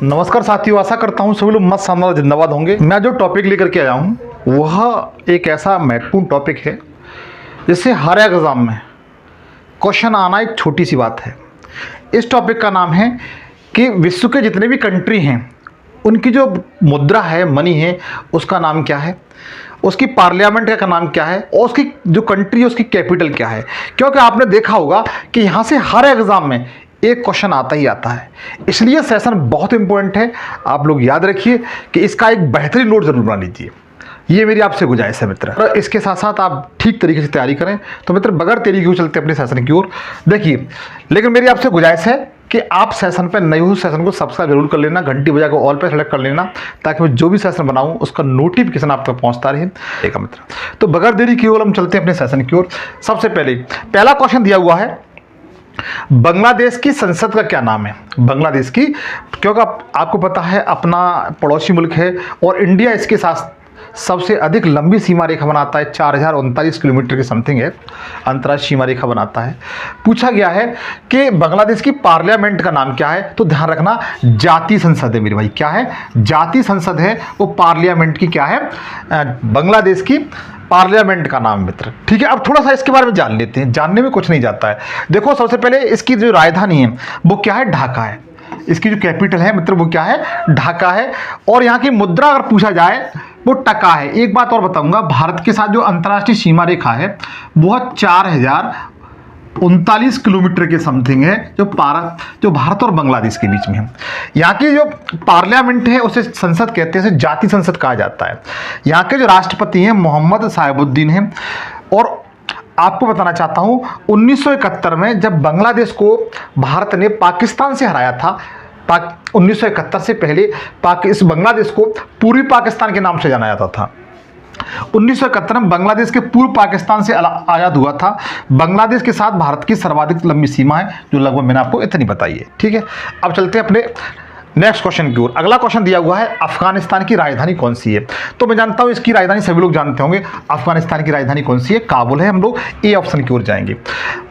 नमस्कार साथियों, आशा करता हूँ सभी लोग मस्त शानदार जिंदाबाद होंगे। मैं जो टॉपिक लेकर के आया हूँ वह एक ऐसा महत्वपूर्ण टॉपिक है जिससे हर एग्जाम में क्वेश्चन आना एक छोटी सी बात है। इस टॉपिक का नाम है कि विश्व के जितने भी कंट्री हैं उनकी जो मुद्रा है, मनी है, उसका नाम क्या है, उसकी पार्लियामेंट का नाम क्या है और उसकी जो कंट्री है उसकी कैपिटल क्या है। क्योंकि आपने देखा होगा कि यहाँ से हर एग्जाम में एक क्वेश्चन आता ही आता है, इसलिए सेशन बहुत इंपॉर्टेंट है। आप लोग याद रखिए कि इसका एक बेहतरीन नोट जरूर बना लीजिए, ये मेरी आपसे गुजारिश है मित्र। और इसके साथ साथ आप ठीक तरीके से तैयारी करें। तो मित्र बगैर देरी क्यों चलते अपने सेशन की ओर देखिए। लेकिन मेरी आपसे गुजारिश है कि आप सेशन पर नए हो, सेशन को सब्सक्राइब जरूर कर लेना, घंटी बजा को ऑल पे सेलेक्ट कर लेना, ताकि मैं जो भी सेशन बनाऊं उसका नोटिफिकेशन आप तक पहुंचता रहे। ठीक है मित्र, तो बगैर देरी की ओर हम चलते हैं अपने सेशन की ओर। सबसे पहले पहला क्वेश्चन दिया हुआ है, बांग्लादेश की संसद का क्या नाम है। बांग्लादेश की, क्योंकि आपको पता है अपना पड़ोसी मुल्क है और इंडिया इसके साथ सबसे अधिक लंबी सीमा रेखा बनाता है, 4039 किलोमीटर की समथिंग है अंतर्राष्ट्रीय सीमा रेखा बनाता है। पूछा गया है कि बांग्लादेश की पार्लियामेंट का नाम क्या है, तो ध्यान रखना जातीय संसद है मेरे भाई। क्या है? जातीय संसद है, वो पार्लियामेंट की क्या है, बांग्लादेश की पार्लियामेंट का नाम मित्र। ठीक है, अब थोड़ा सा इसके बारे में जान लेते हैं, जानने में कुछ नहीं जाता है। देखो सबसे पहले इसकी जो राजधानी है वो क्या है, ढाका है। इसकी जो कैपिटल है मित्र वो क्या है, ढाका है। और यहाँ की मुद्रा अगर पूछा जाए वो टका है। एक बात और बताऊंगा, भारत के साथ जो अंतर्राष्ट्रीय सीमा रेखा है वह 4039 किलोमीटर के समथिंग है, जो भारत और बांग्लादेश के बीच में है। यहाँ की जो पार्लियामेंट है उसे संसद कहते हैं, उसे जातीय संसद कहा जाता है। यहाँ के जो राष्ट्रपति हैं मोहम्मद साहिबुद्दीन हैं। और आपको बताना चाहता हूँ 1971 में जब बांग्लादेश को भारत ने पाकिस्तान से हराया था, 1971 से पहले इस बांग्लादेश को पूर्वी पाकिस्तान के नाम से जाना जाता था। 1971 में बांग्लादेश के पूर्व पाकिस्तान से आज़ाद हुआ था। बांग्लादेश के साथ भारत की सर्वाधिक लंबी सीमा है, जो लगभग मैंने आपको इतनी बताई है। ठीक है, अब चलते हैं अपने नेक्स्ट क्वेश्चन की ओर। अगला क्वेश्चन दिया हुआ है, अफगानिस्तान की राजधानी कौन सी है। तो मैं जानता हूं इसकी राजधानी सभी लोग जानते होंगे। अफगानिस्तान की राजधानी कौन सी है, काबुल है। हम लोग ए ऑप्शन की ओर जाएंगे।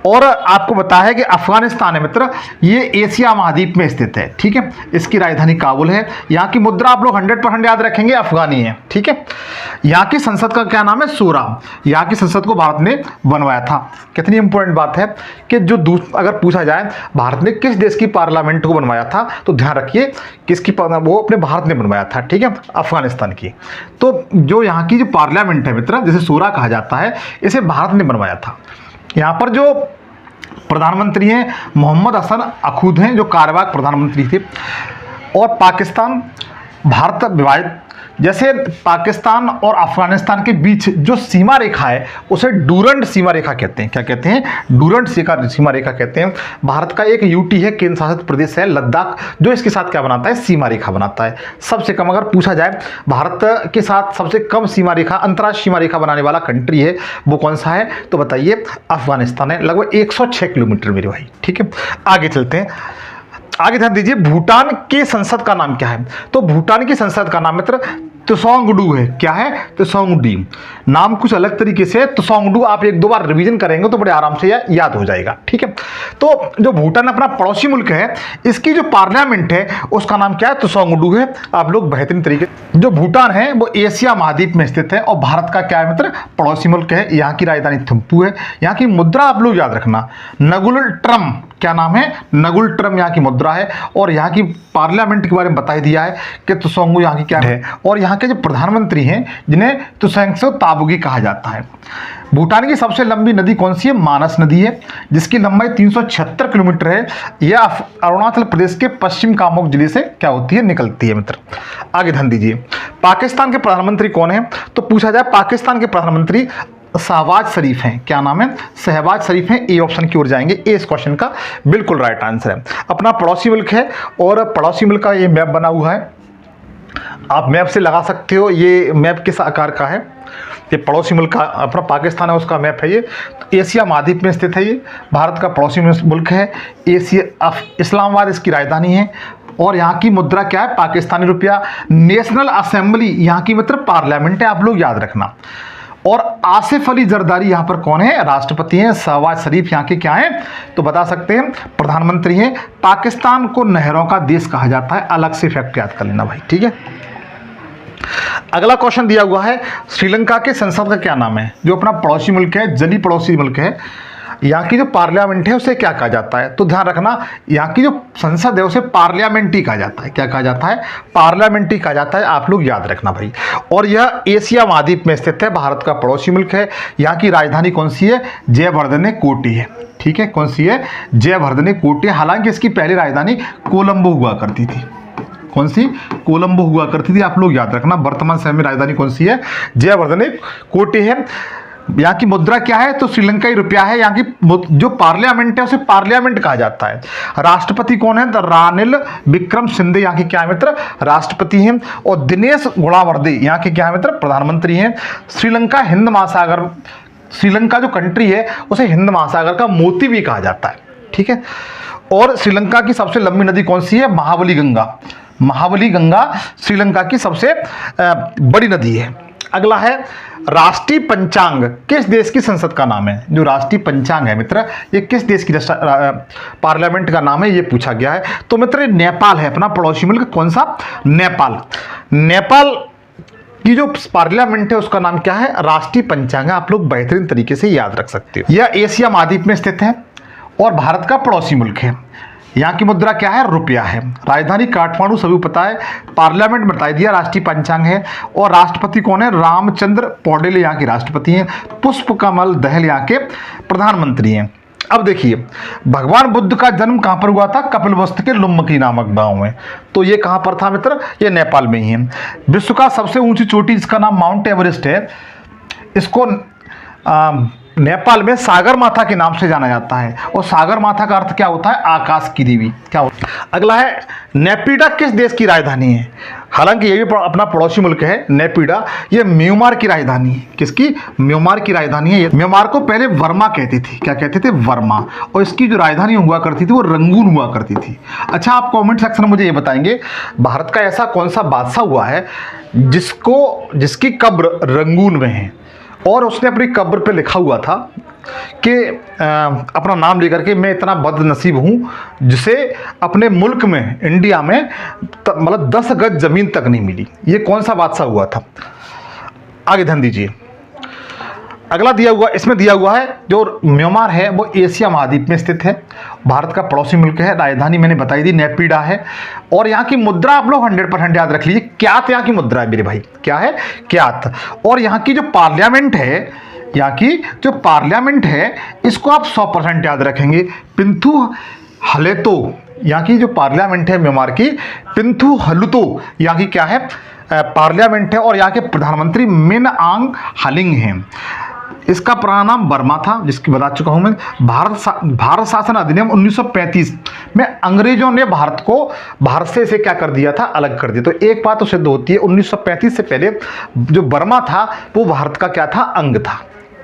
और आपको पता है कि अफगानिस्तान है मित्र, ये एशिया महाद्वीप में स्थित है। ठीक है, इसकी राजधानी काबुल है। यहाँ की मुद्रा आप लोग 100% याद रखेंगे, अफगानी है। ठीक है, यहाँ की संसद का क्या नाम है, शूरा। यहाँ की संसद को भारत ने बनवाया था। कितनी इंपॉर्टेंट बात है कि जो अगर पूछा जाए भारत ने किस देश की पार्लियामेंट को बनवाया था, तो ध्यान रखिए किसकी, वो अपने भारत ने बनवाया था। ठीक है, अफगानिस्तान की। तो जो यहाँ की जो पार्लियामेंट है मित्र, जिसे शूरा कहा जाता है, इसे भारत ने बनवाया था। यहाँ पर जो प्रधानमंत्री हैं मोहम्मद हसन अखूद हैं, जो कार्यवाहक प्रधानमंत्री थे। और पाकिस्तान भारत विभाजित, जैसे पाकिस्तान और अफगानिस्तान के बीच जो सीमा रेखा है उसे डूरंड सीमा रेखा कहते हैं। क्या कहते हैं? डूरंड सीमा रेखा कहते हैं। भारत का एक यूटी है, केंद्र शासित प्रदेश है लद्दाख, जो इसके साथ क्या बनाता है, सीमा रेखा बनाता है। सबसे कम अगर पूछा जाए भारत के साथ सबसे कम सीमा रेखा, अंतर्राष्ट्रीय सीमा रेखा बनाने वाला कंट्री है, वो कौन सा है, तो बताइए, अफगानिस्तान है, लगभग 106 किलोमीटर मेरे भाई। ठीक है, आगे चलते हैं। आगे ध्यान दीजिए, भूटान की संसद का नाम क्या है। तो भूटान की संसद का नाम मित्र त्सोंगडू है। क्या है? त्सोंगडी। नाम कुछ अलग तरीके से त्सोंगडू, आप एक दो बार रिवीजन करेंगे तो बड़े आराम से याद हो जाएगा। ठीक है, तो जो भूटान अपना पड़ोसी मुल्क है, इसकी जो पार्लियामेंट है उसका नाम क्या है, त्सोंगडू है। आप लोग बेहतरीन तरीके, जो भूटान है वो एशिया महाद्वीप में स्थित है और भारत का क्या है मित्र, पड़ोसी मुल्क है। यहाँ की राजधानी थिम्पू है। यहाँ की मुद्रा आप लोग याद रखना, नगुल ट्रम। क्या नाम है, नगुल ट्रम यहाँ की मुद्रा है। और यहाँ की पार्लियामेंट के बारे में बता ही दिया है कि त्सोंगडू यहाँ की क्या है। और यहाँ के जो प्रधानमंत्री हैं जिन्हें त्सोंग्सो ताबुगी कहा जाता है। भूटान की सबसे लंबी नदी कौन सी है, मानस नदी है, जिसकी लंबाई 376 किलोमीटर है। यह अरुणाचल प्रदेश के पश्चिम कामोक जिले से क्या होती है, निकलती है मित्र। आगे ध्यान दीजिए, पाकिस्तान के प्रधानमंत्री कौन है। तो पूछा जाए पाकिस्तान के प्रधानमंत्री शहबाज शरीफ हैं। क्या नाम है, शहबाज शरीफ हैं। ए ऑप्शन की ओर जाएंगे, ए इस क्वेश्चन का बिल्कुल राइट आंसर है। अपना पड़ोसी मुल्क है और पड़ोसी मुल्क का ये मैप बना हुआ है, आप मैप से लगा सकते हो। ये मैप किस आकार का है, ये पड़ोसी मुल्क का अपना पाकिस्तान है उसका मैप है। ये तो एशिया महाद्वीप में स्थित है, ये भारत का पड़ोसी मुल्क है। इस्लामाबाद इसकी राजधानी है। और यहाँ की मुद्रा क्या है, पाकिस्तानी रुपया। नेशनल असेंबली यहाँ की मतलब पार्लियामेंट है, आप लोग याद रखना। और आसिफ अली जरदारी यहाँ पर कौन है? राष्ट्रपति हैं। शहबाज शरीफ यहाँ के क्या हैं? तो बता सकते हैं प्रधानमंत्री हैं। पाकिस्तान को नहरों का देश कहा जाता है, अलग से फैक्ट याद कर लेना भाई, ठीक है। अगला क्वेश्चन दिया हुआ है, श्रीलंका के संसद का क्या नाम है? जो अपना पड़ोसी मुल्क है, जली पड़ोसी मुल्क है, यहाँ की जो पार्लियामेंट है उसे क्या कहा जाता है? तो ध्यान रखना, यहाँ की जो संसद है उसे पार्लियामेंट ही कहा जाता है। क्या कहा जाता है? पार्लियामेंट ही कहा जाता है, आप लोग याद रखना भाई। और यह एशिया महाद्वीप में स्थित है, भारत का पड़ोसी मुल्क है। यहाँ की राजधानी कौन सी है? जयवर्धने कोटी है, ठीक है। कौन सी है? जयवर्धने कोटी। हालांकि इसकी पहली राजधानी कोलंबो हुआ करती थी। कौन सी? कोलंबो हुआ करती थी, आप लोग याद रखना। वर्तमान समय में राजधानी कौन सी है? जयवर्धने कोटी है। यहाँ की मुद्रा क्या है? तो श्रीलंकाई रुपया है। यहाँ की जो पार्लियामेंट है उसे पार्लियामेंट कहा जाता है। राष्ट्रपति कौन है? रानिल विक्रमसिंघे यहाँ के क्या है मित्र? राष्ट्रपति हैं। और दिनेश गुणावर्दे यहाँ के क्या है मित्र? प्रधानमंत्री हैं। श्रीलंका हिंद महासागर, श्रीलंका जो कंट्री है उसे हिंद महासागर का मोती भी कहा जाता है, ठीक है। और श्रीलंका की सबसे लंबी नदी कौन सी है? महाबली गंगा। महाबली गंगा श्रीलंका की सबसे बड़ी नदी है। अगला है, राष्ट्रीय पंचांग किस देश की संसद का नाम है? जो राष्ट्रीय पंचांग है मित्र, ये किस देश की पार्लियामेंट का नाम है, ये पूछा गया है। तो मित्र नेपाल है, अपना पड़ोसी मुल्क। कौन सा? नेपाल। नेपाल की जो पार्लियामेंट है उसका नाम क्या है? राष्ट्रीय पंचांग है। आप लोग बेहतरीन तरीके से याद रख सकते हो। यह एशिया महाद्वीप में स्थित है और भारत का पड़ोसी मुल्क है। यहाँ की मुद्रा क्या है? रुपया है। राजधानी काठमांडू, सभी पता है। पार्लियामेंट बता दिया, राष्ट्रीय पंचांग है। और राष्ट्रपति कौन है? रामचंद्र पौडेल यहाँ के राष्ट्रपति हैं। पुष्प कमल दहल यहाँ के प्रधानमंत्री हैं। अब देखिए, भगवान बुद्ध का जन्म कहाँ पर हुआ था? कपिलवस्तु के लुम्बकी नामक गांव में। तो ये कहाँ पर था मित्र? ये नेपाल में ही है। विश्व का सबसे ऊंची चोटी जिसका नाम माउंट एवरेस्ट है, इसको नेपाल में सागर माथा के नाम से जाना जाता है। और सागर माथा का अर्थ क्या होता है? आकाश की देवी। क्या होता है? अगला है, नेपिडा किस देश की राजधानी है? हालांकि ये भी अपना पड़ोसी मुल्क है नेपिडा। ये म्यांमार की राजधानी है। किसकी? म्यांमार की राजधानी है। म्यांमार को पहले वर्मा कहते थे। क्या कहते थे? वर्मा। और इसकी जो राजधानी हुआ करती थी वो रंगून हुआ करती थी। अच्छा, आप कमेंट सेक्शन में मुझे ये बताएंगे, भारत का ऐसा कौन सा बादशाह हुआ है जिसकी कब्र रंगून में है और उसने अपनी कब्र पे लिखा हुआ था कि अपना नाम लेकर के, मैं इतना बदनसीब हूँ जिसे अपने मुल्क में, इंडिया में मतलब 10 गज जमीन तक नहीं मिली। ये कौन सा बादशाह हुआ था? आगे ध्यान दीजिए। अगला दिया हुआ, इसमें दिया हुआ है जो म्यांमार है वो एशिया महाद्वीप में स्थित है, भारत का पड़ोसी मुल्क है। राजधानी मैंने बताई दी, नेपिडा है। और यहाँ की मुद्रा आप लोग 100% याद रख लीजिए, क्यात यहाँ की मुद्रा है मेरे भाई। क्या है? क्यात। और यहाँ की जो पार्लियामेंट है, यहाँ की जो पार्लियामेंट है इसको आप 100% याद रखेंगे। पिंथु हलेतो यहाँ की जो पार्लियामेंट है म्यांमार की, पिंथु हलुतो यहाँ की क्या है? पार्लियामेंट है। और यहाँ के प्रधानमंत्री मिन आंग हलिंग हैं। इसका पुराना नाम बर्मा था, जिसकी बता चुका हूं मैं। भारत शासन अधिनियम 1935 में अंग्रेजों ने भारत से इसे क्या कर दिया था? अलग कर दिया। तो एक बात तो सिद्ध होती है, 1935 से पहले जो बर्मा था वो भारत का क्या था? अंग था,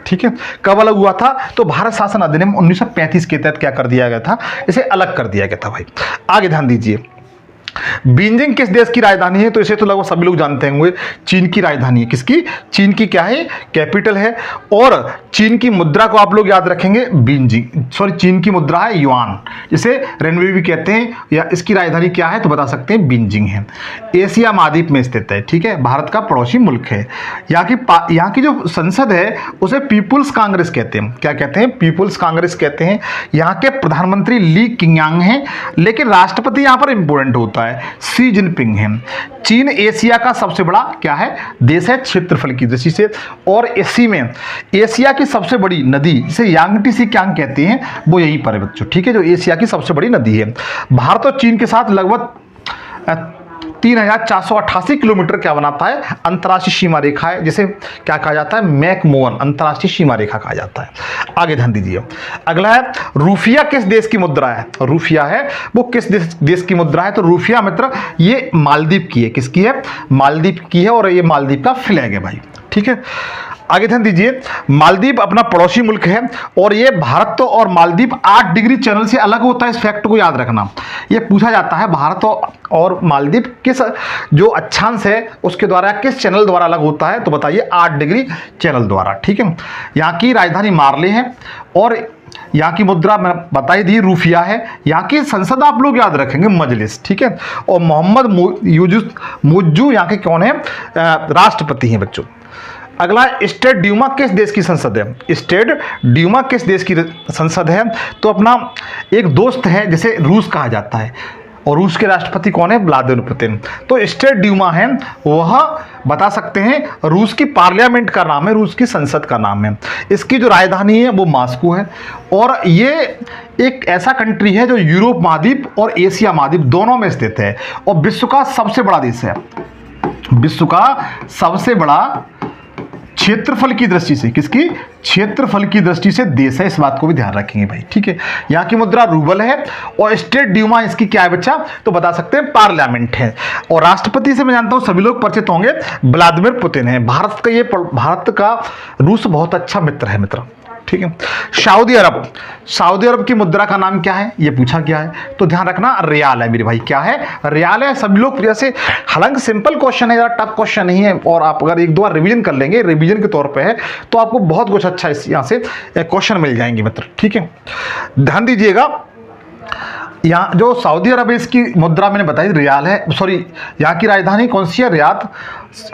ठीक है। कब अलग हुआ था? तो भारत शासन अधिनियम 1935 के तहत क्या कर दिया गया था? इसे अलग कर दिया गया था भाई। आगे ध्यान दीजिए, बीजिंग किस देश की राजधानी है? तो इसे तो लगभग सभी लोग जानते होंगे, चीन की राजधानी है। किसकी? चीन की क्या है? कैपिटल है। और चीन की मुद्रा को आप लोग याद रखेंगे, चीन की मुद्रा है युआन, जिसे रेनवे भी कहते हैं। या इसकी राजधानी क्या है? तो बता सकते हैं बीजिंग है। एशिया महाद्वीप में स्थित है, ठीक है, भारत का पड़ोसी मुल्क है। यहाँ की जो संसद है उसे पीपुल्स कांग्रेस कहते हैं। क्या कहते हैं? पीपुल्स कांग्रेस कहते हैं। यहाँ के प्रधानमंत्री ली किंगयांग हैं, लेकिन राष्ट्रपति यहाँ पर इंपोर्टेंट होता है, शी जिनपिंग है। चीन एशिया का सबसे बड़ा क्या है? देश है क्षेत्रफल की दृष्टि से। और इसी में एशिया की सबसे बड़ी नदी, जिसे यांगटी सी क्यांग कहते हैं, वो यहीं पर है बच्चों, ठीक है, जो एशिया की सबसे बड़ी नदी है। भारत और चीन के साथ लगभग 3488 किलोमीटर क्या बनाता है? अंतर्राष्ट्रीय सीमा रेखा है, जिसे क्या कहा जाता है? मैकमोहन अंतर्राष्ट्रीय सीमा रेखा कहा जाता है। आगे ध्यान दीजिए। अगला है, रूफिया किस देश की मुद्रा है? रूफिया है वो किस देश की मुद्रा है? तो रूफिया मित्र ये मालदीव की है। किसकी है? मालदीव की है। और ये मालदीव का फ्लैग है भाई, ठीक है। आगे ध्यान दीजिए, मालदीव अपना पड़ोसी मुल्क है और ये भारत और मालदीव 8 डिग्री चैनल से अलग होता है। इस फैक्ट को याद रखना, ये पूछा जाता है भारत और मालदीव किस जो अक्षांश है उसके द्वारा किस चैनल द्वारा अलग होता है, तो बताइए 8 डिग्री चैनल द्वारा। ठीक है, यहाँ की राजधानी मार्ले है और यहाँ की मुद्रा मैं बताई दी रूफिया है। यहाँ की संसद आप लोग याद रखेंगे मजलिस। ठीक है, और मोहम्मद मुज्जू यहाँ के कौन है, राष्ट्रपति हैं बच्चों। अगला, स्टेट ड्यूमा किस देश की संसद है, स्टेट ड्यूमा किस देश की संसद है, तो अपना एक दोस्त है जिसे रूस कहा जाता है और रूस के राष्ट्रपति कौन है, व्लादिमीर पुतिन। तो स्टेट ड्यूमा है वह बता सकते हैं रूस की पार्लियामेंट का नाम है, रूस की संसद का नाम है। इसकी जो राजधानी है वो मॉस्को है और ये एक ऐसा कंट्री है जो यूरोप महाद्वीप और एशिया महाद्वीप दोनों में स्थित है और विश्व का सबसे बड़ा देश है, विश्व का सबसे बड़ा क्षेत्रफल की दृष्टि से, किसकी, क्षेत्रफल की दृष्टि से देश है। इस बात को भी ध्यान रखेंगे भाई। ठीक है, यहाँ की मुद्रा रूबल है और स्टेट ड्यूमा इसकी क्या है बच्चा, तो बता सकते हैं पार्लियामेंट है। और राष्ट्रपति से मैं जानता हूँ सभी लोग परिचित होंगे, व्लादिमीर पुतिन है। भारत का रूस बहुत अच्छा मित्र है मित्र। ठीक है, सऊदी अरब की मुद्रा का नाम क्या है, ये पूछा गया है, तो ध्यान रखना रियाल है मेरे भाई। क्या है, रियाल है। सभी लोग जैसे, हालांकि सिंपल क्वेश्चन है, ज़्यादा टफ क्वेश्चन नहीं है और आप अगर एक दो बार रिवीजन कर लेंगे, रिवीजन के तौर पे है, तो आपको बहुत कुछ अच्छा यहाँ से क्वेश्चन मिल जाएंगे मित्र। ठीक है, ध्यान दीजिएगा, यहाँ जो सऊदी अरब इसकी मुद्रा मैंने बताई रियाल है, सॉरी यहाँ की राजधानी कौन सी है, रियाद।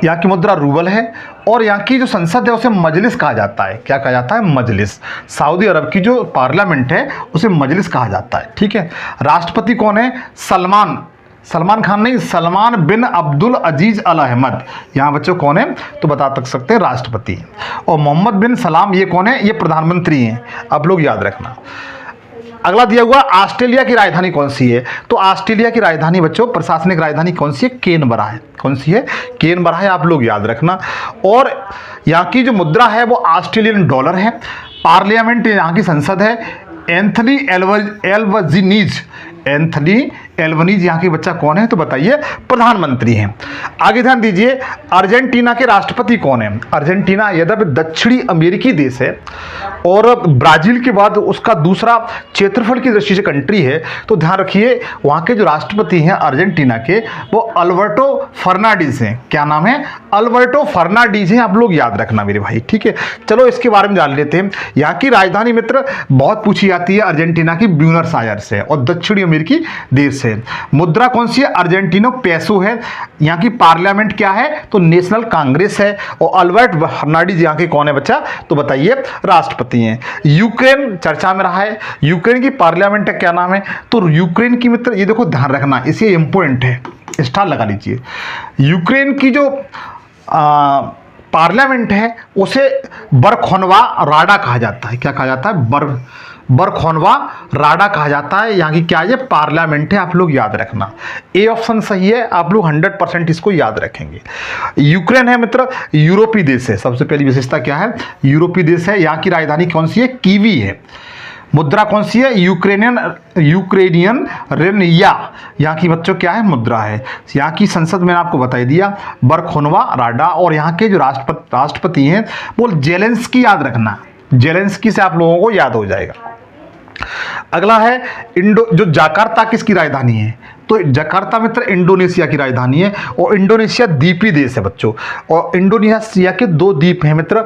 यहाँ की मुद्रा रूबल है और यहाँ की जो संसद है उसे मजलिस कहा जाता है। क्या कहा जाता है, मजलिस। सऊदी अरब की जो पार्लियामेंट है उसे मजलिस कहा जाता है। ठीक है, राष्ट्रपति कौन है, सलमान खान नहीं, सलमान बिन अब्दुल अजीज अल अहमद। यहाँ बच्चों कौन है, तो बता सकते हैं राष्ट्रपति। और मोहम्मद बिन सलाम ये कौन है, ये प्रधानमंत्री हैं। आप लोग याद रखना। अगला दिया हुआ, ऑस्ट्रेलिया की राजधानी कौन सी है, तो ऑस्ट्रेलिया की राजधानी बच्चों, प्रशासनिक राजधानी कौन सी है, कैनबरा है। कौन सी है, कैनबरा है, आप लोग याद रखना। और यहाँ की जो मुद्रा है वो ऑस्ट्रेलियन डॉलर है। पार्लियामेंट यहाँ की संसद है, एंथनी एल्बनीज यहाँ के बच्चा कौन है, तो बताइए प्रधानमंत्री हैं। आगे ध्यान दीजिए, अर्जेंटीना के राष्ट्रपति कौन है। अर्जेंटीना यद्यपि दक्षिणी अमेरिकी देश है और ब्राजील के बाद उसका दूसरा क्षेत्रफल की दृष्टि से कंट्री है, तो ध्यान रखिए वहाँ के जो राष्ट्रपति हैं अर्जेंटीना के, वो अल्बर्टो फर्नांडीज हैं। क्या नाम है, अल्बर्टो फर्नांडीज हैं। आप लोग याद रखना मेरे भाई। ठीक है, चलो इसके बारे में जान लेते हैं। यहाँ की राजधानी मित्र बहुत पूछी जाती है, अर्जेंटीना की ब्यूनस आयर्स है और दक्षिणी अमेरिकी देश है। मुद्रा कौन सी है, अर्जेंटिनो पेसो है। यहाँ की पार्लियामेंट क्या है, तो नेशनल कांग्रेस है। और अल्बर्ट फर्नांडीज यहाँ के कौन है बच्चा, तो बताइए राष्ट्रपति हैं। यूक्रेन चर्चा में रहा है, यूक्रेन की पार्लियामेंट का क्या नाम है, तो यूक्रेन की मित्र ये देखो ध्यान रखना, इसे इंपॉर्टेंट है, स्टार लगा लीजिए। यूक्रेन की जो पार्लियामेंट है उसे बरखोनवा राडा कहा जाता है। क्या कहा जाता है, बरखोनवा राडा कहा जाता है। यहाँ की क्या है, पार्लियामेंट है। आप लोग याद रखना, ए ऑप्शन सही है। आप लोग 100% इसको याद रखेंगे। यूक्रेन है मित्र, यूरोपीय देश है। सबसे पहली विशेषता क्या है, यूरोपीय देश है। यहाँ की राजधानी कौन सी है, कीवी है। मुद्रा कौन सी है, यूक्रेनियन रेनिया। यहाँ की बच्चों क्या है, मुद्रा है। यहाँ की संसद मैंने आपको बताई दिया, बरखोनवा राडा। और यहाँ के जो राष्ट्रपति हैं वो जेलेंस्की, याद रखना, जेलेंस्की से आप लोगों को याद हो जाएगा। अगला है जो जकार्ता किसकी राजधानी है, तो जकार्ता मित्र इंडोनेशिया की राजधानी है और इंडोनेशिया द्वीपीय देश है बच्चों। और इंडोनेशिया के 2 द्वीप हैं मित्र,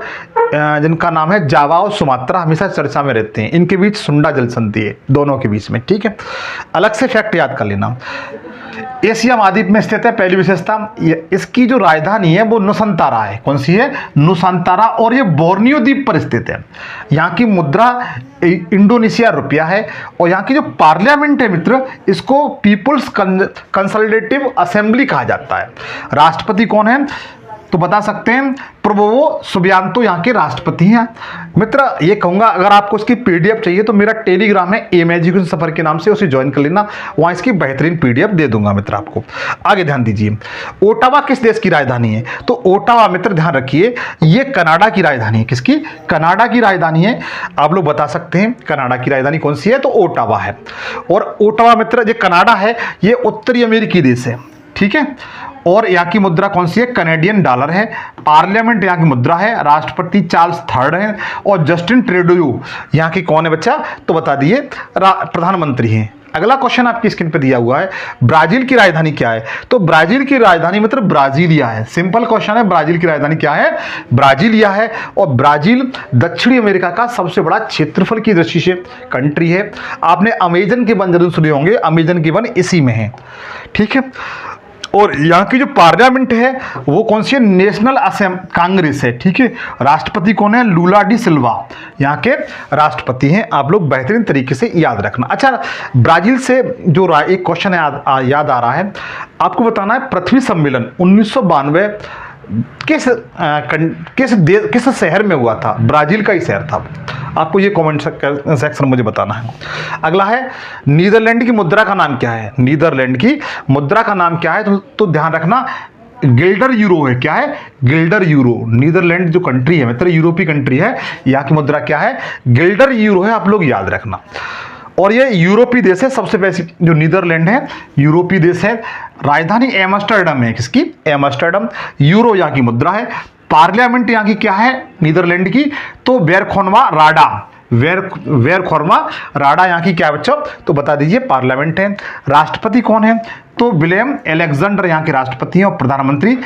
जिनका नाम है जावा और सुमात्रा, हमेशा चर्चा में रहते हैं। इनके बीच सुंडा जल संधि है दोनों के बीच में। ठीक है, अलग से फैक्ट याद कर लेना। एशिया महाद्वीप में स्थित है। पहली विशेषता, इसकी जो राजधानी है वो नुसांतारा है। कौन सी है, नुसांतारा। और ये बोर्नियो द्वीप पर स्थित है। यहाँ की मुद्रा इंडोनेशिया रुपया है। और यहाँ की जो पार्लियामेंट है मित्र, इसको पीपुल्स कंसल्टेटिव असेंबली कहा जाता है। राष्ट्रपति कौन है, तो बता सकते हैं प्रबोवो सुबियांतो यहाँ के राष्ट्रपति हैं मित्र। ये कहूँगा अगर आपको इसकी पीडीएफ चाहिए तो मेरा टेलीग्राम है एम एजुकेशन सफर के नाम से, उसे ज्वाइन कर लेना, वहाँ इसकी बेहतरीन पीडीएफ दे दूंगा मित्र आपको। आगे ध्यान दीजिए, ओटावा किस देश की राजधानी है, तो ओटावा मित्र ध्यान रखिए ये कनाडा की राजधानी है। किसकी, कनाडा की राजधानी है। आप लोग बता सकते हैं कनाडा की राजधानी कौन सी है, तो ओटावा है। और ओटावा मित्र जो कनाडा है ये उत्तरी अमेरिकी देश है। ठीक है, और यहाँ की मुद्रा कौन सी है? कनेडियन डॉलर है। पार्लियामेंट यहाँ की मुद्रा है। राष्ट्रपति चार्ल्स थर्ड है। और जस्टिन ट्रूडो यहाँ की कौन है बच्चा? तो बता दिए, प्रधानमंत्री हैं। अगला क्वेश्चन आपकी स्क्रीन पे दिया हुआ है, ब्राजील की राजधानी क्या है? तो ब्राजील की राजधानी मतलब ब्राजीलिया है। सिंपल क्वेश्चन है, ब्राजील की राजधानी क्या है? ब्राजीलिया है। और ब्राजील दक्षिणी अमेरिका का सबसे बड़ा क्षेत्रफल की दृष्टि से कंट्री है। आपने अमेजन के वन जरूर सुने होंगे, अमेजन के वन इसी में है, ठीक है। और यहाँ की जो पार्लियामेंट है वो कौन सी है? नेशनल कांग्रेस है, ठीक है। राष्ट्रपति कौन है? लूला डी सिल्वा यहाँ के राष्ट्रपति हैं। आप लोग बेहतरीन तरीके से याद रखना। अच्छा, ब्राजील से जो एक क्वेश्चन याद आ रहा है, आपको बताना है पृथ्वी सम्मेलन 1992 किस शहर में हुआ था? ब्राजील का ही शहर था। आपको ये कमेंट सेक्शन में मुझे बताना है। अगला है, नीदरलैंड की मुद्रा का नाम क्या है? नीदरलैंड की मुद्रा का नाम क्या है? तो ध्यान रखना, गिल्डर यूरो है। क्या है? Gilder euro. नीदरलैंड जो कंट्री है मतलब यूरोपीय कंट्री है, यहाँ की मुद्रा क्या है? गिल्डर यूरो है। आप लोग याद रखना। और ये यूरोपीय देश है, सबसे पहले जो नीदरलैंड है यूरोपीय देश है। राजधानी एम्स्टर्डम है। किसकी? एम्स्टर्डम। यूरो यहाँ की मुद्रा है। पार्लियामेंट यहाँ की क्या है नीदरलैंड की? तो वेरखोनवा राडा। वेरखोनवा राडा यहाँ की क्या है बच्चों? तो बता दीजिए, पार्लियामेंट है। राष्ट्रपति कौन है? तो विलियम एलेक्जेंडर यहाँ के राष्ट्रपति हैं। और प्रधानमंत्री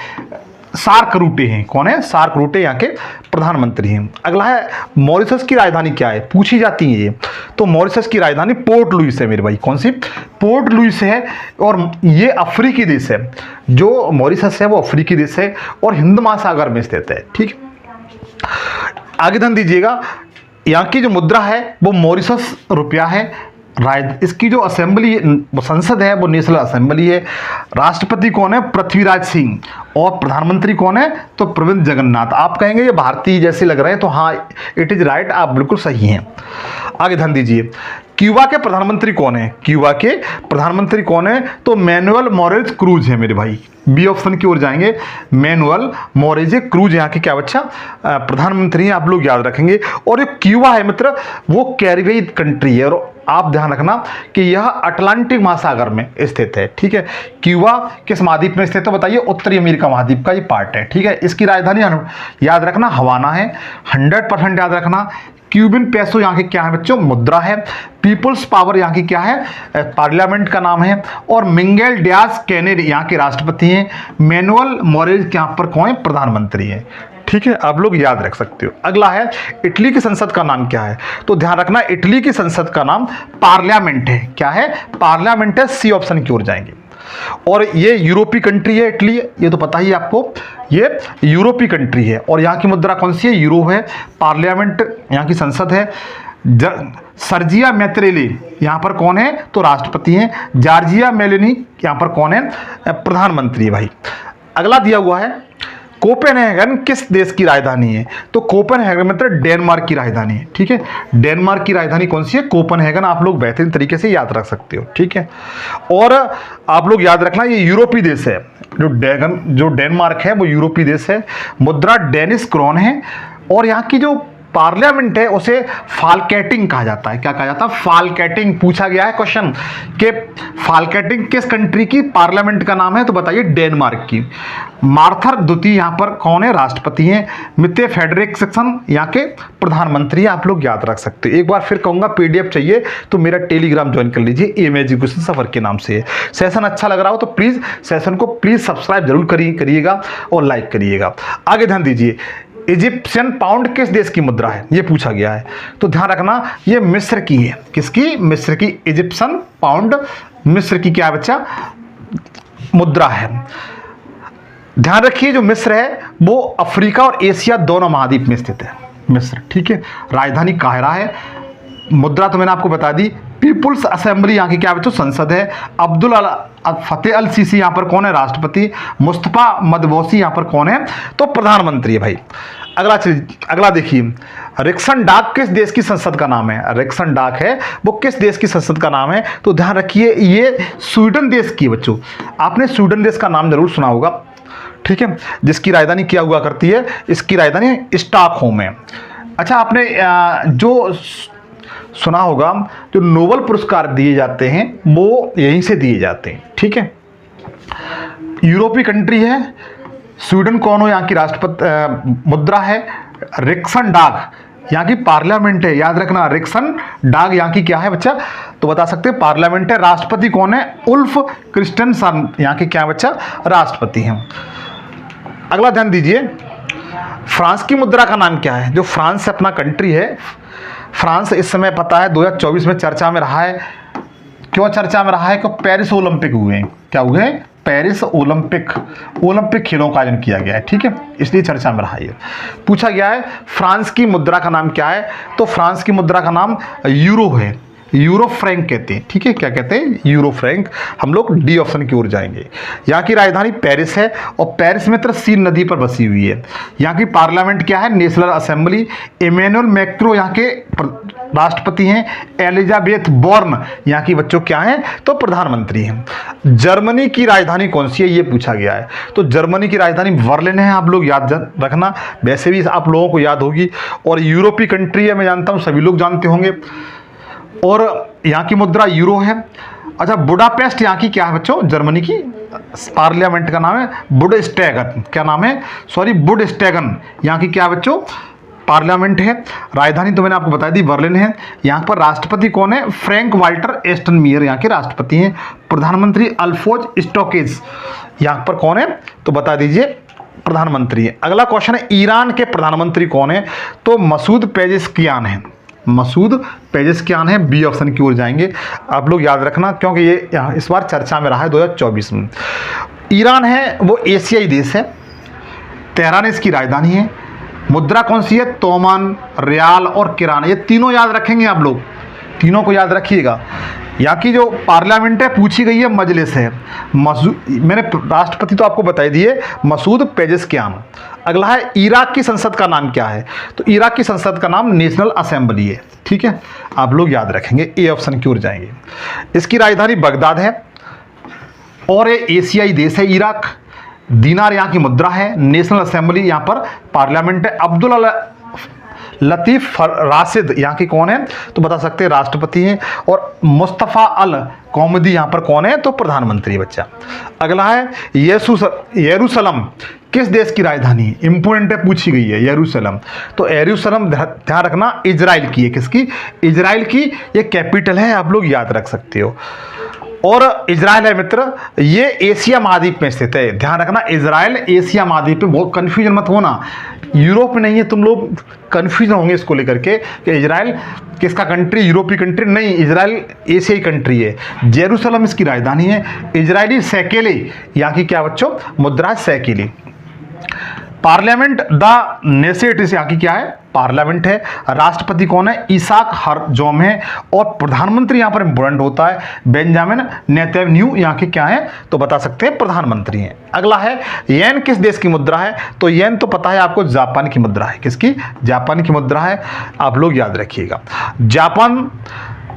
सार्क रूटे हैं। कौन है? सार्क रूटे यहाँ के प्रधानमंत्री हैं। अगला है, मॉरिशस की राजधानी क्या है? पूछी जाती है ये। तो मॉरिशस की राजधानी पोर्ट लुइस है मेरे भाई। कौन सी? पोर्ट लुइस है। और ये अफ्रीकी देश है। जो मॉरिशस है वो अफ्रीकी देश है और हिंद महासागर में स्थित है, ठीक। आगे ध्यान दीजिएगा, यहाँ की जो मुद्रा है वो मॉरिशस रुपया है। इसकी जो असेंबली संसद है वो नेशनल असेंबली है। राष्ट्रपति कौन है? पृथ्वीराज सिंह। और प्रधानमंत्री कौन है? तो प्रविंद जगन्नाथ। आप कहेंगे ये भारतीय जैसे लग रहे हैं, तो हाँ, इट इज राइट, आप बिल्कुल सही हैं। आगे ध्यान दीजिए, क्यूबा के प्रधानमंत्री कौन है? क्यूबा के प्रधानमंत्री कौन है? तो मैनुअल मोरेज क्रूज है मेरे भाई। बी ऑप्शन की ओर जाएंगे, मैनुअल मोरेज क्रूज यहाँ के क्या बच्चा? प्रधानमंत्री हैं। आप लोग याद रखेंगे। और ये क्यूबा है मतलब वो कैरिबियन कंट्री है। और आप ध्यान रखना कि यह अटलांटिक महासागर में स्थित है, ठीक है। क्यूबा किस महाद्वीप में स्थित है बताइए? उत्तरी अमेरिका महाद्वीप का ये पार्ट है, ठीक है। इसकी राजधानी याद रखना हवाना है। 100% याद रखना। क्यूबिन पैसो यहाँ की क्या है बच्चों? मुद्रा है। पीपुल्स पावर यहाँ की क्या है? पार्लियामेंट का नाम है। और मिंगेल डियाज कैनेल यहाँ के राष्ट्रपति हैं। मैनुअल मोरेज यहाँ पर कौन है? प्रधानमंत्री है, ठीक है। आप लोग याद रख सकते हो। अगला है, इटली की संसद का नाम क्या है? तो ध्यान रखना, इटली की संसद का नाम पार्लियामेंट है। क्या है? पार्लियामेंट है। सी ऑप्शन की ओर जाएंगे। और ये यूरोपीय कंट्री है इटली, ये तो पता ही आपको, ये यूरोपीय कंट्री है। और यहाँ की मुद्रा कौन सी है? यूरो है। पार्लियामेंट यहाँ की संसद है। सर्जिया मैत्रेली यहाँ पर कौन है? तो राष्ट्रपति हैं। जॉर्जिया मेलोनी यहाँ पर कौन है? प्रधानमंत्री है भाई। अगला दिया हुआ है, कोपेनहेगन किस देश की राजधानी है? तो कोपेनहेगन मतलब डेनमार्क की राजधानी है, ठीक है। डेनमार्क की राजधानी कौन सी है? कोपेनहेगन। आप लोग बेहतरीन तरीके से याद रख सकते हो, ठीक है। और आप लोग याद रखना, ये यूरोपीय देश है। जो डेनमार्क है वो यूरोपीय देश है। मुद्रा डेनिश क्रोन है। और यहाँ की जो पार्लियामेंट है उसे फाल्केटिंग कहा जाता है। क्या कहा जाता है? फाल्केटिंग। पूछा गया है क्वेश्चन कि फाल्केटिंग किस कंट्री की पार्लियामेंट का नाम है? तो बताइए, डेनमार्क की। मार्थर द्वितीय यहाँ पर कौन है? राष्ट्रपति हैं। मित्ते फेडरिक्सन यहाँ के प्रधानमंत्री, आप लोग याद रख सकते हो। एक बार फिर कहूँगा, पीडीएफ चाहिए तो मेरा टेलीग्राम ज्वाइन कर लीजिए, एम एजुकेशन सफर के नाम से है। सेशन अच्छा लग रहा हो तो प्लीज़ सेशन को सब्सक्राइब जरूर करिएगा और लाइक करिएगा। आगे ध्यान दीजिए, इजिप्शियन पाउंड किस देश की मुद्रा है? ये पूछा गया है। तो ध्यान रखना, ये मिस्र की है। किसकी? मिस्र की। इजिप्शियन पाउंड मिस्र की क्या है बच्चा? मुद्रा है। ध्यान रखिए, जो मिस्र है वो अफ्रीका और एशिया दोनों महाद्वीप में स्थित है मिस्र, ठीक है। राजधानी काहिरा है। मुद्रा तो मैंने आपको बता दी। पीपुल्स असेंबली यहाँ की क्या बच्चों? संसद है। अब्दुल फतेह अल सीसी यहाँ पर कौन है? राष्ट्रपति। मुस्तफा मदबौसी यहाँ पर कौन है? तो प्रधानमंत्री है भाई। अगला देखिए, रिक्सन डाक किस देश की संसद का नाम है? रिक्सन डाक है वो किस देश की संसद का नाम है? तो ध्यान रखिए, ये स्वीडन देश की बच्चों। आपने स्वीडन देश का नाम जरूर सुना होगा, ठीक है, जिसकी राजधानी क्या हुआ करती है? इसकी राजधानी स्टॉकहोम है। अच्छा, आपने जो सुना होगा, जो नोबेल पुरस्कार दिए जाते हैं वो यहीं से दिए जाते हैं, ठीक है। यूरोपीय कंट्री है। स्वीडन कौन हो, यहाँ की राष्ट्रपति मुद्रा है रिक्सन डाग। यहाँ की पार्लियामेंट है, याद रखना रिक्सन डाग यहाँ की क्या है बच्चा, तो बता सकते हैं पार्लियामेंट है। राष्ट्रपति कौन है, उल्फ क्रिस्टनसन यहाँ के क्या बच्चा, राष्ट्रपति हैं। अगला ध्यान दीजिए, फ्रांस की मुद्रा का नाम क्या है। जो फ्रांस अपना कंट्री है, फ्रांस इस समय पता है 2024 में चर्चा में रहा है। क्यों चर्चा में रहा है, क्योंकि पेरिस ओलंपिक हुए हैं। क्या हुए हैं, पेरिस ओलंपिक खेलों का आयोजन किया गया है, ठीक है, इसलिए चर्चा में रहा है। पूछा गया है फ्रांस की मुद्रा का नाम क्या है, तो फ्रांस की मुद्रा का नाम यूरो है, यूरो फ्रैंक कहते हैं, ठीक है, क्या कहते हैं, यूरो फ्रैंक। हम लोग डी ऑप्शन की ओर जाएंगे। यहाँ की राजधानी पेरिस है और पेरिस मित्र सीन नदी पर बसी हुई है। यहाँ की पार्लियामेंट क्या है, नेशनल असेंबली। इमैनुअल मैक्रो यहाँ के राष्ट्रपति हैं। एलिजाबेथ बोर्न यहाँ की बच्चों क्या हैं, तो प्रधानमंत्री हैं। जर्मनी की राजधानी कौन सी है, ये पूछा गया है। तो जर्मनी की राजधानी बर्लिन है, आप लोग याद रखना, वैसे भी आप लोगों को याद होगी। और यूरोपीय कंट्री है, मैं जानता हूँ सभी लोग जानते होंगे। और यहाँ की मुद्रा यूरो है। अच्छा, बुडापेस्ट यहाँ की क्या है बच्चों, जर्मनी की पार्लियामेंट का नाम है बुडस्टैगन। क्या नाम है, सॉरी, बुडस्टैगन यहाँ की क्या है बच्चों, पार्लियामेंट है। राजधानी तो मैंने आपको बता दी बर्लिन है। यहाँ पर राष्ट्रपति कौन है, फ्रैंक वाल्टर एस्टनमियर यहाँ के राष्ट्रपति हैं। प्रधानमंत्री अल्फोज स्टोकेज यहाँ पर कौन है, तो बता दीजिए प्रधानमंत्री है। अगला क्वेश्चन है, ईरान के प्रधानमंत्री कौन है, तो मसूद पेजेस्कियान है। मसूद पेजेस्कियान है, बी ऑप्शन की ओर जाएंगे। आप लोग याद रखना, क्योंकि ये इस बार चर्चा में रहा है 2024 में। ईरान है वो एशियाई देश है। तेहरान इसकी राजधानी है। मुद्रा कौन सी है, तोमान, रियाल और किराना। ये तीनों याद रखेंगे आप लोग, तीनों को याद रखिएगा। यहाँ की जो पार्लियामेंट है पूछी गई है मजलिस है। मैंने राष्ट्रपति तो आपको बता दिए, मसूद पेजेस्कियान। अगला है, इराक की संसद का नाम क्या है, तो इराक की संसद का नाम नेशनल असेंबली है, ठीक है, आप लोग याद रखेंगे, ए ऑप्शन की ओर जाएंगे। इसकी राजधानी बगदाद है और ये एशियाई देश है इराक। दीनार यहाँ की मुद्रा है। नेशनल असेंबली यहाँ पर पार्लियामेंट है। अब्दुल लतीफ़ राशिद यहाँ की कौन है, तो बता सकते हैं राष्ट्रपति हैं। और मुस्तफ़ा अल कौमदी यहाँ पर कौन है, तो प्रधानमंत्री बच्चा। अगला है, यरूशलम किस देश की राजधानी है, इंपोर्टेंट है, पूछी गई है यरूशलम। तो यरूशलम ध्यान रखना इजराइल की है। किसकी, इजराइल की, ये कैपिटल है, आप लोग याद रख सकते हो। और इजराइल है मित्र, ये एशिया महाद्वीप में स्थित है, ध्यान रखना, इजराइल एशिया महाद्वीप में। बहुत कंफ्यूजन मत होना, यूरोप में नहीं है, तुम लोग कंफ्यूजन होंगे इसको लेकर के कि इजराइल किसका कंट्री, यूरोपीय कंट्री नहीं, इजराइल एशियाई कंट्री है। जेरूसलम इसकी राजधानी है। इजरायली सैकेले यहाँ की क्या बच्चों, मुद्रा सैकेले। पार्लियामेंट द नेसेटिस यहाँ की क्या है, पार्लियामेंट है। राष्ट्रपति कौन है, इसाक हरजोम है। और प्रधानमंत्री यहाँ पर इंपोर्टेंट होता है, बेंजामिन नेतन्याहू यहाँ के क्या है, तो बता सकते हैं प्रधानमंत्री हैं। अगला है, येन किस देश की मुद्रा है, तो येन तो पता है आपको जापान की मुद्रा है। किसकी, जापान की मुद्रा है, आप लोग याद रखिएगा। जापान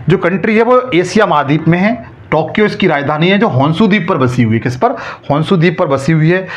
जो कंट्री है वो एशिया महाद्वीप में है। टोक्यो इसकी राजधानी है, जो होन्शु द्वीप पर बसी हुई है। किस पर, होन्शु द्वीप पर बसी हुई है।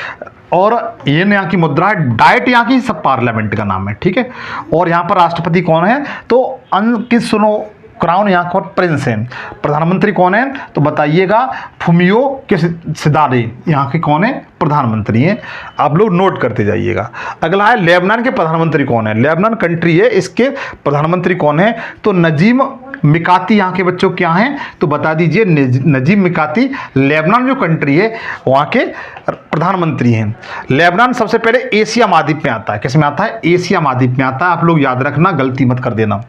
और ये यहाँ की मुद्रा है। डाइट यहाँ की सब पार्लियामेंट का नाम है, ठीक है। और यहाँ पर राष्ट्रपति कौन है, तो अनकिस्नो क्राउन यहाँ का प्रिंस है। प्रधानमंत्री कौन है, तो बताइएगा, फुमियो किसिदारे यहाँ के कौन है, प्रधानमंत्री हैं। आप लोग नोट करते जाइएगा। अगला है, लेबनान के प्रधानमंत्री कौन है, लेबनान कंट्री है, इसके प्रधानमंत्री कौन है, तो नजीम मिकाती यहाँ के बच्चों क्या हैं, तो बता दीजिए नजीम मिकाती लेबनान जो कंट्री है वहाँ के प्रधानमंत्री हैं। लेबनान सबसे पहले एशिया महाद्वीप में आता है। किस में आता है, एशिया महाद्वीप में आता है, आप लोग याद रखना, गलती मत कर देना।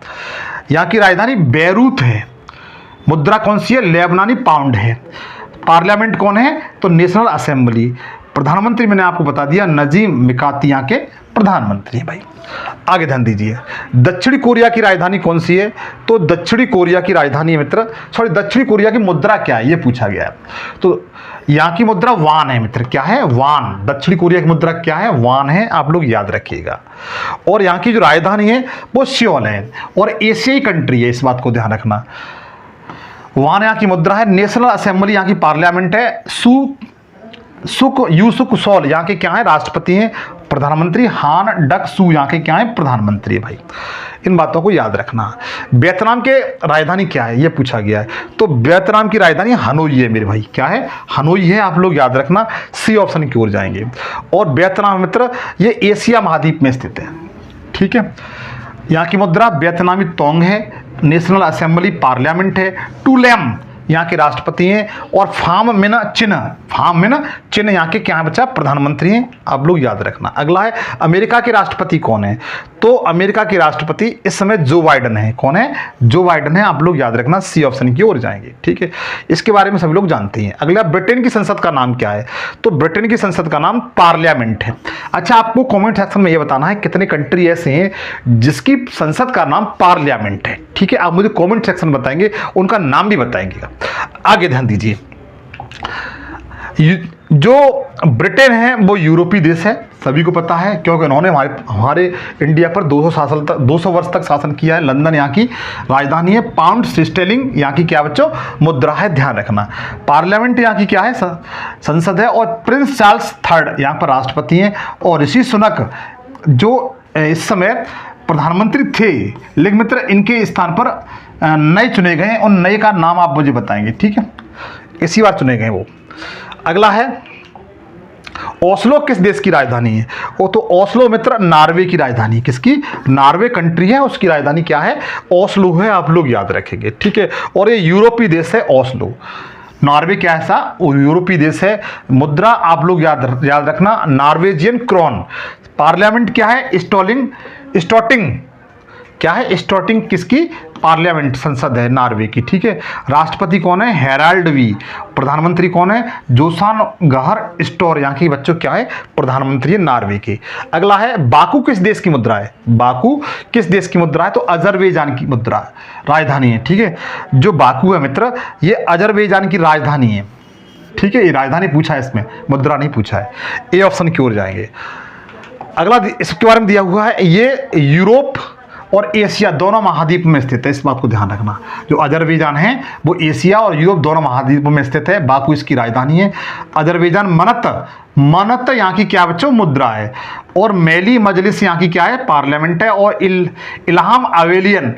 यहाँ की राजधानी बेरूत है। मुद्रा कौन सी है, लेबनानी पाउंड है। पार्लियामेंट कौन है, तो नेशनल असेंबली। प्रधानमंत्री मैंने आपको बता दिया, नजीम मिकाती यहाँ के प्रधानमंत्री हैं भाई। आगे ध्यान दीजिए, दक्षिणी कोरिया की राजधानी कौन सी है, तो दक्षिणी कोरिया की राजधानी है मित्र, सॉरी, दक्षिणी कोरिया की मुद्रा क्या है, ये पूछा गया है। तो यहाँ की मुद्रा वान है मित्र, क्या है, वान। दक्षिणी कोरिया की मुद्रा क्या है, वान है, आप लोग याद रखिएगा। और यहाँ की जो राजधानी है वो सियोल है, और एशियाई कंट्री है, इस बात को ध्यान रखना। वान यहाँ की मुद्रा है। नेशनल असेंबली यहाँ की पार्लियामेंट है। यूसुक सोल यहाँ के क्या है, राष्ट्रपति हैं। प्रधानमंत्री हान डक सू यहाँ के क्या है, प्रधानमंत्री है भाई। इन बातों को याद रखना। वियतनाम के राजधानी क्या है, ये पूछा गया है। तो वियतनाम की राजधानी हनोई है मेरे भाई, क्या है, हनोई है, आप लोग याद रखना, सी ऑप्शन की ओर जाएंगे। और वियतनाम मित्र ये एशिया महाद्वीप में स्थित है, ठीक है। यहाँ की मुद्रा वियतनामी तोंग है, नेशनल असेंबली पार्लियामेंट है, टूलेम यहाँ के राष्ट्रपति हैं, और फाम मिन चिन्ह यहाँ के क्या है बच्चा, प्रधानमंत्री हैं, आप लोग याद रखना। अगला है अमेरिका के राष्ट्रपति कौन है, तो अमेरिका के राष्ट्रपति इस समय जो बाइडन है। कौन है, जो बाइडन है, आप लोग याद रखना, सी ऑप्शन की ओर जाएंगे, ठीक है। इसके बारे में सभी लोग जानते हैं। अगला ब्रिटेन की संसद का नाम क्या है, तो ब्रिटेन की संसद का नाम पार्लियामेंट है। अच्छा, आपको कॉमेंट सेक्शन में ये बताना है कितने कंट्री ऐसे हैं जिसकी संसद का नाम पार्लियामेंट है, ठीक है। आप मुझे कॉमेंट सेक्शन बताएंगे, उनका नाम भी बताएंगे। आगे ध्यान दीजिए, जो ब्रिटेन है वो यूरोपीय देश है, सभी को पता है, क्योंकि उन्होंने हमारे इंडिया पर 200 वर्ष तक शासन किया है। लंदन यहाँ की राजधानी है, पाउंड स्टर्लिंग यहाँ की क्या बच्चों, मुद्रा है, ध्यान रखना। पार्लियामेंट यहाँ की क्या है, संसद है। और प्रिंस चार्ल्स III यहाँ पर राष्ट्रपति हैं। और ऋषि सुनक जो इस समय प्रधानमंत्री थे, लेकिन मित्र इनके स्थान पर नए चुने गए, और नए का नाम आप मुझे बताएंगे, ठीक है, इसी बार चुने गए वो। अगला है ओस्लो किस देश की राजधानी है, वो तो ओस्लो मित्र नॉर्वे की राजधानी, किसकी, नॉर्वे कंट्री है, उसकी राजधानी क्या है, ओस्लो है, आप लोग याद रखेंगे, ठीक है। और ये यूरोपीय देश है ओस्लो, नॉर्वे क्या है, ऐसा यूरोपीय देश है। मुद्रा आप लोग याद रखना, नॉर्वेजियन क्रोन। पार्लियामेंट क्या है, स्टॉटिंग क्या है, स्टॉटिंग किसकी, पार्लियामेंट संसद है नॉर्वे की, ठीक है। राष्ट्रपति कौन है, हेराल्ड वी। प्रधानमंत्री कौन है, जोसान गहर स्टोर यहाँ की बच्चों क्या है, प्रधानमंत्री है नॉर्वे के। अगला है बाकू किस देश की मुद्रा है, बाकू किस देश की मुद्रा है, तो अजरबैजान की मुद्रा राजधानी है, ठीक है। जो बाकू है मित्र ये अजरबैजान की राजधानी है, ठीक है। ये राजधानी पूछा है, इसमें मुद्रा नहीं पूछा है। ए ऑप्शन की ओर जाएंगे। अगला इसके बारे में दिया हुआ है, ये यूरोप और एशिया दोनों महाद्वीप में स्थित है, इस बात को ध्यान रखना। जो अजरबैजान है वो एशिया और यूरोप दोनों महाद्वीप में स्थित है। बाकू इसकी राजधानी है। अजरबैजान मनत यहाँ की क्या बच्चों, मुद्रा है। और मेली मजलिस यहाँ की क्या है, पार्लियामेंट है। और इल्हाम अवेलियन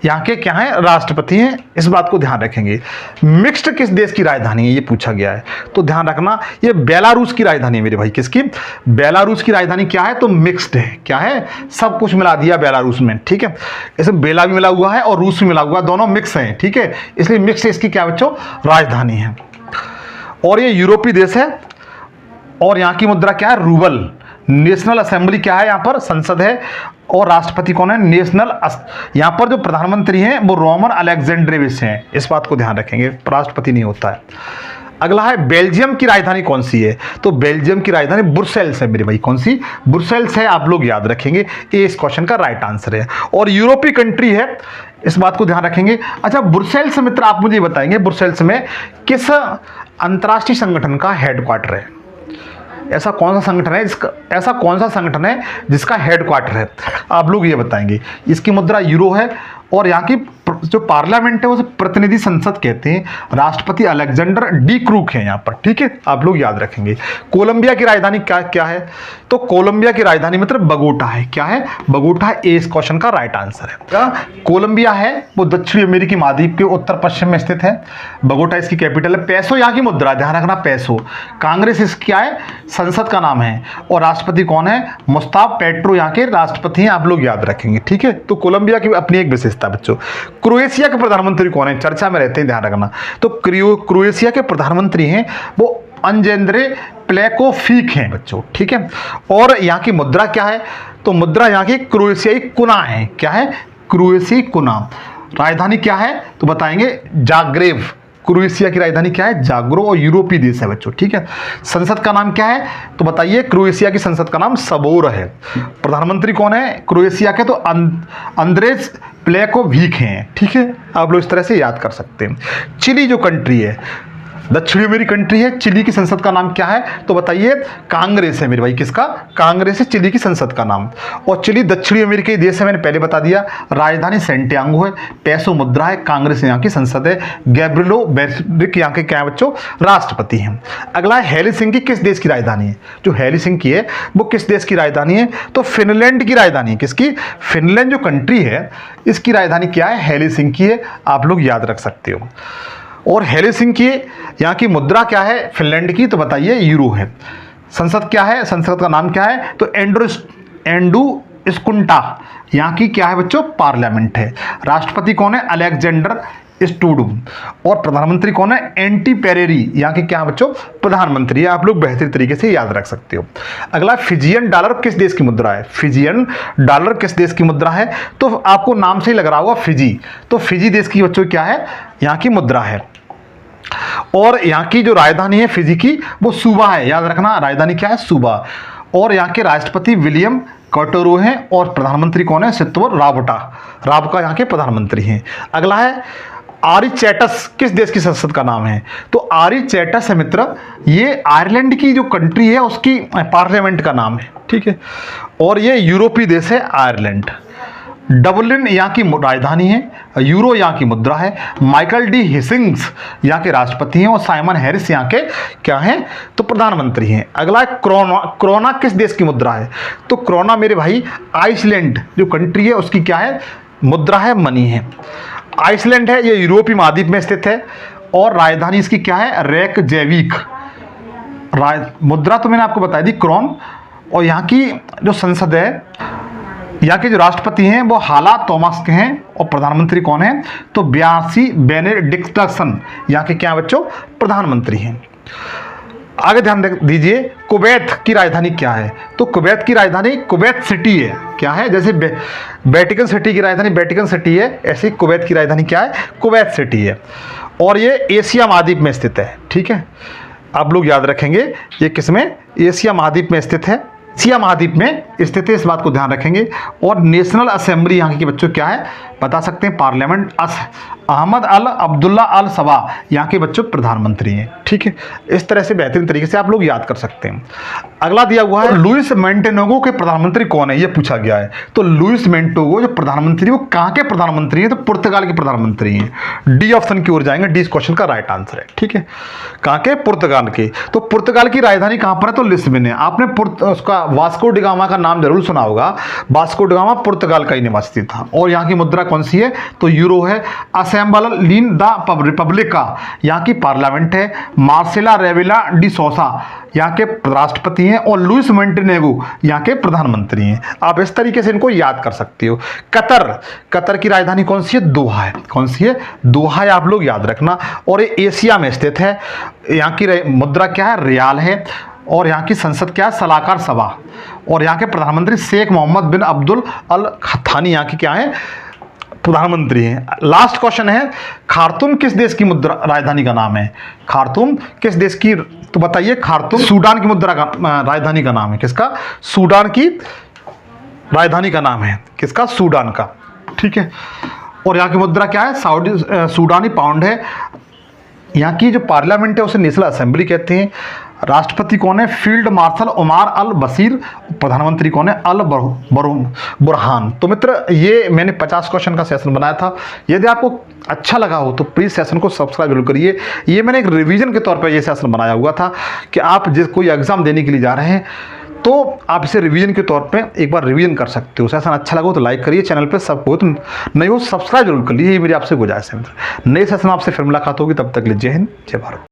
यहाँ के क्या है, राष्ट्रपति हैं, इस बात को ध्यान रखेंगे। मिक्स्ड किस देश की राजधानी है, ये पूछा गया है, तो ध्यान रखना ये बेलारूस की राजधानी है मेरे भाई। किसकी, बेलारूस की राजधानी क्या है, तो मिक्स्ड है, क्या है, सब कुछ मिला दिया बेलारूस में, ठीक है। इसमें बेला भी मिला हुआ है और रूस भी मिला हुआ है, दोनों मिक्स हैं, ठीक है, इसलिए मिक्स इसकी क्या बच्चों, राजधानी है। और ये यूरोपीय देश है। और यहाँ की मुद्रा क्या है, रूबल। नेशनल असेंबली क्या है, यहाँ पर संसद है। और राष्ट्रपति कौन है, यहाँ पर जो प्रधानमंत्री हैं वो रोमन अलेक्जेंड्रोविच हैं, इस बात को ध्यान रखेंगे, राष्ट्रपति नहीं होता है। अगला है बेल्जियम की राजधानी कौन सी है, तो बेल्जियम की राजधानी ब्रुसेल्स है मेरे भाई। कौन सी, ब्रुसेल्स है, आप लोग याद रखेंगे, ये इस क्वेश्चन का राइट आंसर है। और यूरोपीय कंट्री है, इस बात को ध्यान रखेंगे। अच्छा, ब्रुसेल्स मित्र आप मुझे बताएंगे ब्रुसेल्स में किस अंतर्राष्ट्रीय संगठन का हेडक्वार्टर है, ऐसा कौन सा संगठन है जिसका हेडक्वार्टर है, आप लोग ये बताएंगे। इसकी मुद्रा यूरो है। और यहाँ की जो पार्लियामेंट है उसे प्रतिनिधि संसद कहते हैं। राष्ट्रपति अलेक्जेंडर डी क्रूक है यहाँ पर, ठीक है, आप लोग याद रखेंगे। कोलंबिया की राजधानी क्या है, तो कोलंबिया की राजधानी मतलब बगोटा है, क्या है, बगोटा है, इस क्वेश्चन का राइट आंसर है। कोलंबिया है वो दक्षिण अमेरिकी महाद्वीप के उत्तर पश्चिम में स्थित है। बगोटा इसकी कैपिटल है। पैसो यहाँ की मुद्रा, ध्यान रखना, पैसो। कांग्रेस इसकी क्या है, संसद का नाम है। और राष्ट्रपति कौन है, मुस्ताफ पेट्रो यहाँ के राष्ट्रपति हैं, आप लोग याद रखेंगे, ठीक है। तो कोलंबिया की अपनी एक विशेषता बच्चों। क्रोएशिया के प्रधानमंत्री कौन है, चर्चा में रहते हैं, ध्यान रखना। तो क्रोएशिया के प्रधानमंत्री हैं वो अंजेंद्रे प्लेकोविक हैं बच्चों, ठीक है। और यहाँ की मुद्रा क्या है, तो मुद्रा यहाँ की क्रोएशियाई कुना है, क्या है, क्रोएशियाई कुना। राजधानी क्या है, तो बताएंगे जाग्रेब। क्रोएशिया की राजधानी क्या है, जाग्रो। और यूरोपीय देश है बच्चों, ठीक है। संसद का नाम क्या है, तो बताइए, क्रोएशिया की संसद का नाम सबोर है। प्रधानमंत्री कौन है क्रोएशिया के, तो अंद्रेज प्लेकोविक हैं, ठीक है। आप लोग इस तरह से याद कर सकते हैं। चिली जो कंट्री है दक्षिणी अमेरिकी कंट्री है। चिली की संसद का नाम क्या है? तो बताइए, कांग्रेस है मेरे भाई। किसका? कांग्रेस है चिली की संसद का नाम। और चिली दक्षिणी अमेरिकी देश है, मैंने पहले बता दिया। राजधानी सेंटियागो है, पेसो मुद्रा है, कांग्रेस यहाँ की संसद है। गैब्रिएलो बोरिक यहाँ के क्या है बच्चों? राष्ट्रपति हैं। अगला है हेलसिंकी किस देश की राजधानी है? जो हेलसिंकी है वो किस देश की राजधानी है? तो फिनलैंड की राजधानी है। किसकी? फिनलैंड जो कंट्री है इसकी राजधानी क्या है? हेलसिंकी है। आप लोग याद रख सकते हो। और हेलसिंकी यहाँ की मुद्रा क्या है फिनलैंड की? तो बताइए, यूरो है। संसद क्या है? संसद का नाम क्या है? तो एंडू स्कुंटा यहाँ की क्या है बच्चों? पार्लियामेंट है। राष्ट्रपति कौन है? अलेक्जेंडर स्टूडम। और प्रधानमंत्री कौन है? एंटी पेरेरी यहाँ के क्या है बच्चों? प्रधानमंत्री है। आप लोग बेहतरीन तरीके से याद रख सकते हो। अगला, फिजियन डॉलर किस देश की मुद्रा है? फिजियन डॉलर किस देश की मुद्रा है? तो आपको नाम से ही लग रहा होगा, फिजी। तो फिजी देश की बच्चों क्या है? यहाँ की मुद्रा है। और यहाँ की जो राजधानी है फिजी की वो सूबा है। याद रखना, राजधानी क्या है? सूबा। और यहाँ के राष्ट्रपति विलियम कटोरो हैं। और प्रधानमंत्री कौन है? सितोर राबका यहाँ के प्रधानमंत्री हैं। अगला है, आरिचैटस किस देश की संसद का नाम है? तो आरिचैटस है मित्र, ये आयरलैंड की जो कंट्री है उसकी पार्लियामेंट का नाम है। ठीक है। और ये यूरोपीय देश है आयरलैंड। डबलिन यहाँ की राजधानी है। यूरो यहाँ की मुद्रा है। माइकल डी हिसिंग्स यहाँ के राष्ट्रपति हैं। और साइमन हैरिस यहाँ के क्या हैं? तो प्रधानमंत्री हैं। अगला है, क्रोना किस देश की मुद्रा है? तो क्रोना मेरे भाई आइसलैंड जो कंट्री है उसकी क्या है? मुद्रा है, मनी है। आइसलैंड है, ये यूरोपीय महाद्वीप में स्थित है। और राजधानी इसकी क्या है? रेकजेविक। मुद्रा तो मैंने आपको बताई दी, क्रोन। और यहाँ की जो संसद है, यहाँ के जो राष्ट्रपति हैं वो हाला थॉमस के हैं। और प्रधानमंत्री कौन है? तो ब्यासी बेनेडिक्टसन यहाँ के क्या बच्चों? प्रधानमंत्री हैं। आगे ध्यान दीजिए, कुवैत की राजधानी क्या है? तो कुवैत की राजधानी कुवैत सिटी है। क्या है? जैसे वेटिकन सिटी की राजधानी वेटिकन सिटी है, ऐसी कुवैत की राजधानी क्या है? कुवैत सिटी है। और ये एशिया महाद्वीप में स्थित है। ठीक है, आप लोग याद रखेंगे ये किसमें? एशिया महाद्वीप में स्थित है। एशिया महाद्वीप में स्थित है, इस बात को ध्यान रखेंगे। और नेशनल असेंबली यहाँ के बच्चों क्या है? बता सकते हैं, पार्लियामेंट। अहमद अल अब्दुल्ला अल सबा यहाँ के बच्चों प्रधानमंत्री हैं। ठीक है, इस तरह से बेहतरीन तरीके से आप लोग याद कर सकते हैं। अगला दिया हुआ है, लुइस मोंटेनेग्रो के प्रधानमंत्री कौन है? ये पूछा गया है। तो लुइस मोंटेनेग्रो जो प्रधानमंत्री वो कहाँ के प्रधानमंत्री हैं? तो पुर्तगाल के प्रधानमंत्री हैं। डी ऑप्शन की ओर जाएंगे, डी इस क्वेश्चन का राइट आंसर है। ठीक है, कहाँ के? पुर्तगाल के। तो पुर्तगाल की राजधानी कहाँ पर है? तो लिस्बन है। आपने उसका वास्को डी गामा का नाम जरूर सुना होगा। वास्को डी गामा पुर्तगाल का ही निवासी था। और यहाँ की मुद्रा कौन सी है? तो यूरो है। असेंबलीन द रिपब्लिका यहाँ की पार्लियामेंट है। मार्सेला रेवेला डी सोसा यहाँ के राष्ट्रपति हैं। और लुइस मोंटेनेग्रो यहाँ के प्रधानमंत्री हैं। आप इस तरीके से इनको याद कर सकते हो। कतर की राजधानी कौन सी है? दोहा है। कौन सी है? दोहा है, आप लोग याद रखना। और ये एशिया में स्थित है। यहाँ की मुद्रा क्या है? रियाल है। और यहाँ की संसद क्या है? सलाहकार सभा। और यहाँ के प्रधानमंत्री शेख मोहम्मद बिन अब्दुल अल थानी यहाँ की क्या है? प्रधानमंत्री हैं। लास्ट क्वेश्चन है, खार्तूम किस देश की मुद्रा राजधानी का नाम है? खार्तूम किस देश की? तो बताइए, खार्तूम सूडान की मुद्रा का राजधानी का नाम है। किसका? सूडान की राजधानी का नाम है। किसका? सूडान का। ठीक है। और यहाँ की मुद्रा क्या है? सूडानी पाउंड है। यहाँ की जो पार्लियामेंट है उसे नेशनल असेंबली कहते हैं। राष्ट्रपति कौन है? फील्ड मार्शल उमर अल बशीर। प्रधानमंत्री कौन है? अल बुरहान। तो मित्र, ये मैंने 50 क्वेश्चन का सेशन बनाया था। यदि आपको अच्छा लगा हो तो प्लीज़ सेशन को सब्सक्राइब जरूर करिए। ये मैंने एक रिवीजन के तौर पर ये सेशन बनाया हुआ था कि आप जिस कोई एग्जाम देने के लिए जा रहे हैं तो आप इसे रिवीजन के तौर पे एक बार रिवीजन कर सकते हो। सेशन अच्छा लगा हो तो लाइक करिए, चैनल पे सब हो तो नहीं हो सब्सक्राइब जरूर कर लीजिए। ये मेरी आपसे गुजारिश है। नए सेशन आपसे फिर मुलाकात होगी, तब तक के लिए जय हिंद, जय भारत।